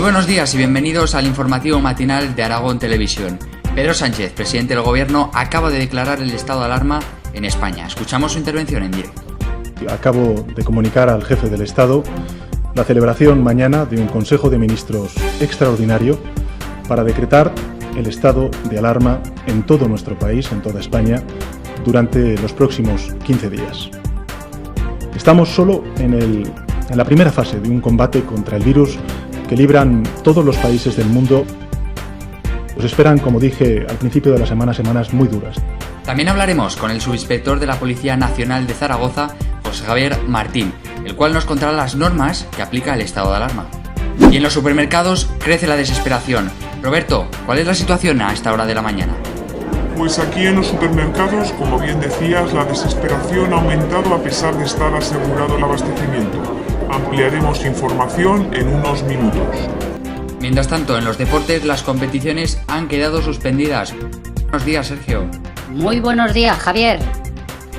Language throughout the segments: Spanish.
Muy buenos días y bienvenidos al informativo matinal de Aragón Televisión. Pedro Sánchez, presidente del Gobierno, acaba de declarar el estado de alarma en España. Escuchamos su intervención en directo. Acabo de comunicar al jefe del Estado la celebración mañana de un Consejo de Ministros extraordinario para decretar el estado de alarma en todo nuestro país, en toda España, durante los próximos 15 días. Estamos solo en la primera fase de un combate contra el virus que libran todos los países del mundo. Nos esperan, como dije al principio de la semana, semanas muy duras. También hablaremos con el subinspector de la Policía Nacional de Zaragoza, José Javier Martín, el cual nos contará las normas que aplica el estado de alarma. Y en los supermercados crece la desesperación. Roberto, ¿cuál es la situación a esta hora de la mañana? Pues aquí en los supermercados, como bien decías, la desesperación ha aumentado a pesar de estar asegurado el abastecimiento. Ampliaremos información en unos minutos. Mientras tanto, en los deportes las competiciones han quedado suspendidas. Buenos días, Sergio. Muy buenos días, Javier.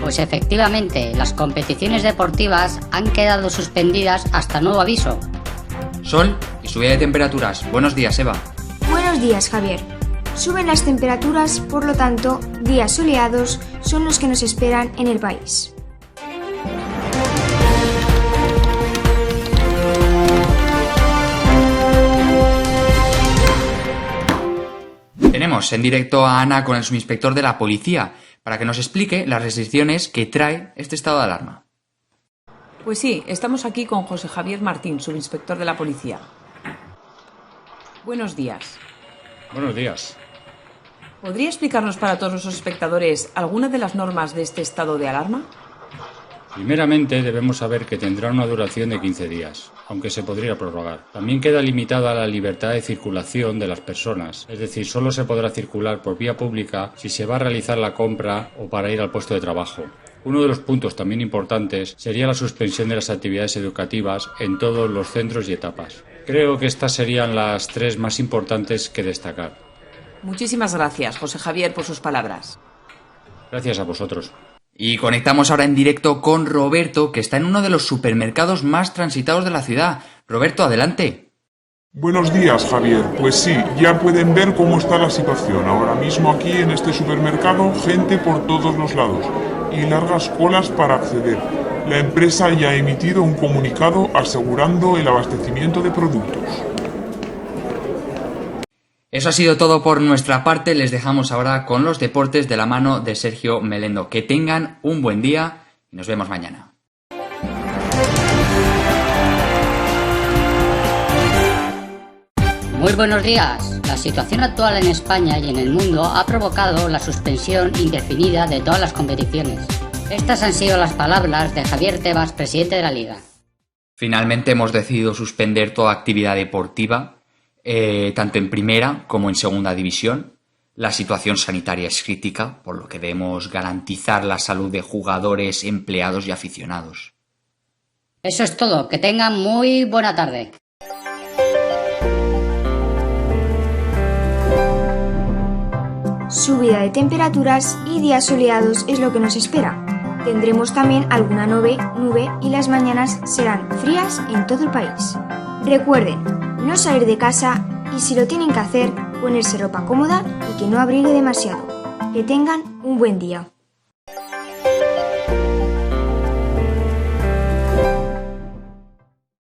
Pues efectivamente, las competiciones deportivas han quedado suspendidas hasta nuevo aviso. Sol y subida de temperaturas. Buenos días, Eva. Buenos días, Javier. Suben las temperaturas, por lo tanto, días soleados son los que nos esperan en el país. Tenemos en directo a Ana con el subinspector de la policía para que nos explique las restricciones que trae este estado de alarma. Pues sí, estamos aquí con José Javier Martín, subinspector de la policía. Buenos días. Buenos días. ¿Podría explicarnos para todos los espectadores alguna de las normas de este estado de alarma? Primeramente debemos saber que tendrá una duración de 15 días, aunque se podría prorrogar. También queda limitada la libertad de circulación de las personas, es decir, solo se podrá circular por vía pública si se va a realizar la compra o para ir al puesto de trabajo. Uno de los puntos también importantes sería la suspensión de las actividades educativas en todos los centros y etapas. Creo que estas serían las tres más importantes que destacar. Muchísimas gracias, José Javier, por sus palabras. Gracias a vosotros. Y conectamos ahora en directo con Roberto, que está en uno de los supermercados más transitados de la ciudad. Roberto, adelante. Buenos días, Javier. Pues sí, ya pueden ver cómo está la situación. Ahora mismo aquí en este supermercado, gente por todos los lados y largas colas para acceder. La empresa ya ha emitido un comunicado asegurando el abastecimiento de productos. Eso ha sido todo por nuestra parte. Les dejamos ahora con los deportes de la mano de Sergio Melendo. Que tengan un buen día y nos vemos mañana. Muy buenos días. La situación actual en España y en el mundo ha provocado la suspensión indefinida de todas las competiciones. Estas han sido las palabras de Javier Tebas, presidente de la Liga. Finalmente hemos decidido suspender toda actividad deportiva, tanto en primera como en segunda división. La situación sanitaria es crítica, por lo que debemos garantizar la salud de jugadores, empleados y aficionados. Eso es todo. Que tengan muy buena tarde. Subida de temperaturas y días soleados es lo que nos espera. Tendremos también alguna nube y las mañanas serán frías en todo el país. Recuerden, no salir de casa y si lo tienen que hacer, ponerse ropa cómoda y que no abrigue demasiado. Que tengan un buen día.